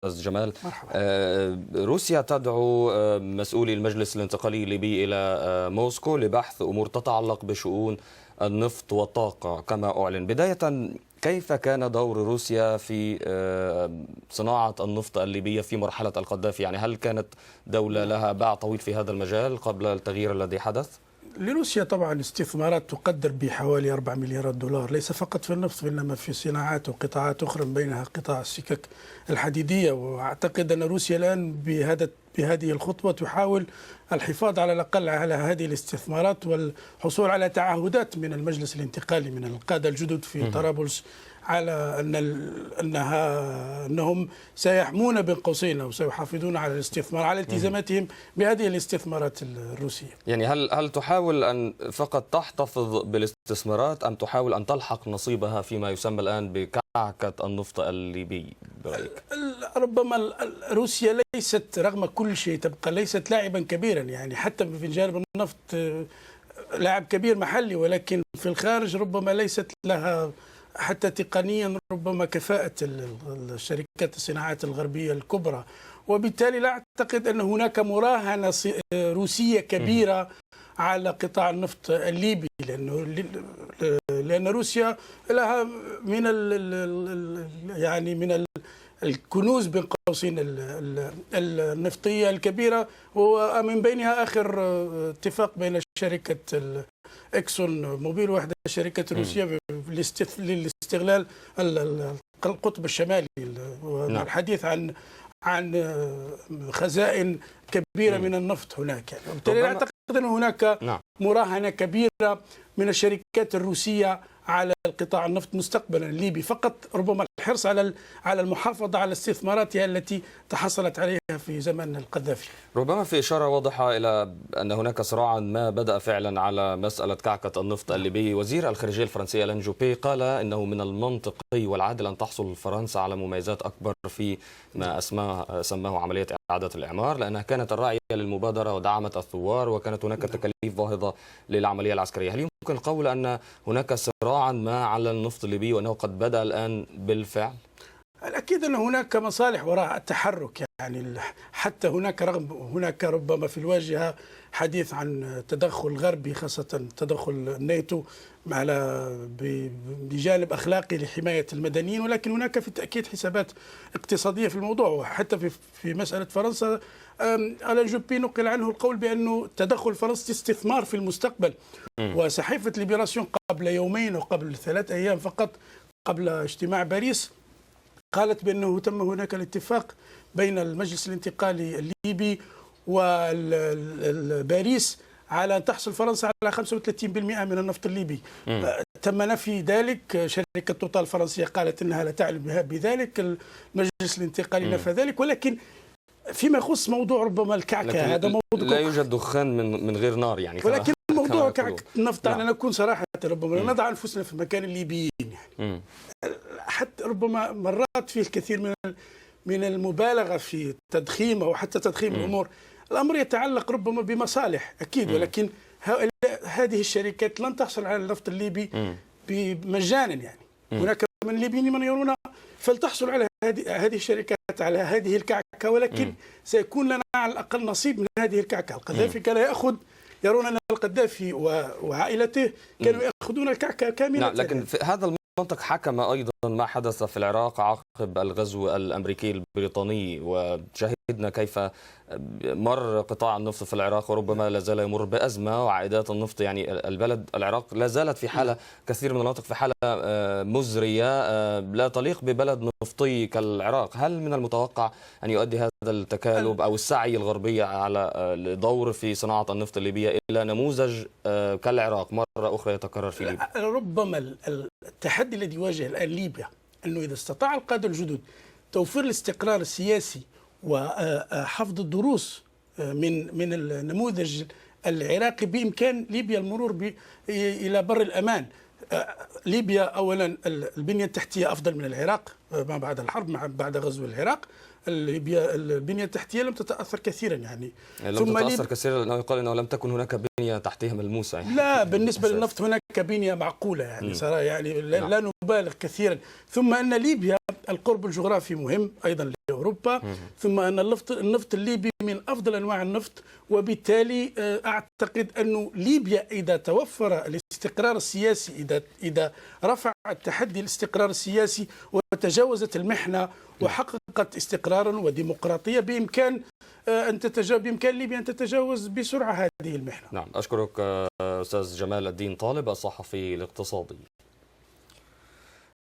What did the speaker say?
جمال. مرحبا. روسيا تدعو مسؤولي المجلس الانتقالي الليبي إلى موسكو لبحث أمور تتعلق بشؤون النفط والطاقة كما أعلن. بداية، كيف كان دور روسيا في صناعة النفط الليبية في مرحلة القذافي؟ يعني هل كانت دولة لها باع طويل في هذا المجال قبل التغيير الذي حدث؟ لروسيا طبعا استثمارات تقدر بحوالي 4 مليارات دولار، ليس فقط في النفط وإنما في صناعات وقطاعات أخرى، بينها قطاع السكك الحديدية. وأعتقد أن روسيا الآن بهذه الخطوة تحاول الحفاظ على الأقل على هذه الاستثمارات والحصول على تعهدات من المجلس الانتقالي من القادة الجدد في طرابلس على أنهم سيحمون بين قوسين أو سيحافظون على الاستثمار على التزاماتهم بهذه الاستثمارات الروسية. يعني هل تحاول أن فقط تحتفظ بالاستثمارات أم تحاول أن تلحق نصيبها فيما يسمى الآن بكعكة النفط الليبي برأيك؟ ربما روسيا ليست رغم كل شيء تبقى ليست لاعبا كبيرا، يعني حتى في جانب النفط لاعب كبير محلي، ولكن في الخارج ربما ليست لها حتى تقنيا ربما كفاءة الشركات الصناعات الغربية الكبرى، وبالتالي لا أعتقد أن هناك مراهنة روسية كبيرة على قطاع النفط الليبي، لأن روسيا لها من الكنوز بين قوسين النفطية الكبيرة، ومن بينها آخر اتفاق بين شركة إكسون موبيل وحدة شركة روسية للاستغلال القطب الشمالي والحديث عن خزائن كبيرة من النفط هناك. وبالتالي أعتقد أن هناك مراهنة كبيرة من الشركات الروسية على القطاع النفط مستقبلا الليبي، فقط ربما الحرص على المحافظة على استثماراتها التي تحصلت عليها في زمن القذافي. ربما في إشارة واضحة إلى أن هناك صراعا ما بدأ فعلا على مسألة كعكة النفط الليبي. وزير الخارجية الفرنسي ألان جوبي قال إنه من المنطقي والعادل أن تحصل فرنسا على مميزات أكبر في ما سماه عملية إعادة الإعمار، لأنها كانت الراعية للمبادرة ودعمت الثوار، وكانت هناك تكاليف باهظة للعملية العسكرية. هل يمكن القول أن هناك صراعا ما على النفط الليبي وأنه قد بدأ الآن بالفعل؟ الأكيد أن هناك مصالح وراء التحرك، يعني حتى هناك ربما في الواجهة حديث عن تدخل غربي، خاصة تدخل الناتو بجانب أخلاقي لحماية المدنيين، ولكن هناك في التأكيد حسابات اقتصادية في الموضوع. وحتى في مسألة فرنسا ألان جوبي نقل عنه القول بأنه تدخل فرنسا استثمار في المستقبل. وصحيفة ليبراسيون قبل يومين وقبل 3 أيام فقط قبل اجتماع باريس قالت بأنه تم هناك الاتفاق بين المجلس الانتقالي الليبي وباريس على أن تحصل فرنسا على 35% من النفط الليبي. تم نفي ذلك، شركة توتال الفرنسية قالت أنها لا تعلم بذلك، المجلس الانتقالي نفى ذلك. ولكن فيما يخص موضوع ربما الكعكة، هذا موضوع لا يوجد دخان من غير نار، يعني ولكن موضوع كعكة النفط أنا نكون صراحة ربما نضع أنفسنا في مكان الليبيين، يعني حتى ربما مرات فيه الكثير من المبالغة في تضخيم أو حتى تضخيم الأمور. الأمر يتعلق ربما بمصالح أكيد، ولكن هذه الشركات لن تحصل على النفط الليبي مجانا. يعني هناك من الليبيين من يرون فلتحصل على هذه الشركات على هذه الكعكة، ولكن سيكون لنا على الأقل نصيب من هذه الكعكة. القذافي كان يرون أن القذافي وعائلته كانوا يأخذون الكعكة كاملة. لكن في هذا المنطق حكم أيضا ما حدث في العراق عقب الغزو الأمريكي البريطاني، وشاهدنا كيف مر قطاع النفط في العراق وربما لا زال يمر بأزمة، وعائدات النفط يعني العراق لا زالت في حالة، كثير من المناطق في حالة مزرية لا تليق ببلد نفطي كالعراق. هل من المتوقع أن يؤدي هذا التكالب أو السعي الغربي على الدور في صناعة النفط الليبية إلى نموذج كالعراق مرة أخرى يتكرر في ليبيا؟ ربما التحدي الذي يواجه الآن ليبيا أنه إذا استطاع القادة الجدد توفير الاستقرار السياسي وحفظ الدروس من النموذج العراقي، بإمكان ليبيا المرور إلى بر الأمان. ليبيا أولا البنية التحتية أفضل من العراق ما بعد الحرب، بعد غزو العراق. ليبيا البنية التحتية لم تتأثر كثيرا يعني لم تتأثر كثيرا، لأنه يقال أنه لم تكن هناك بنية تحتية ملموسة يعني. لا، بالنسبة للنفط هناك بنية معقولة يعني صراحة، يعني لا نبالغ كثيرا. ثم أن ليبيا القرب الجغرافي مهم أيضا لأوروبا، ثم أن النفط الليبي من أفضل أنواع النفط، وبالتالي أعتقد أن ليبيا إذا توفر الاستقرار السياسي، إذا رفع التحدي الاستقرار السياسي وتجاوزت المحنة وحققت استقرارا وديمقراطية، بإمكان ليبيا أن تتجاوز بسرعة هذه المحنة. نعم، أشكرك أستاذ جمال الدين طالب الصحفي الاقتصادي.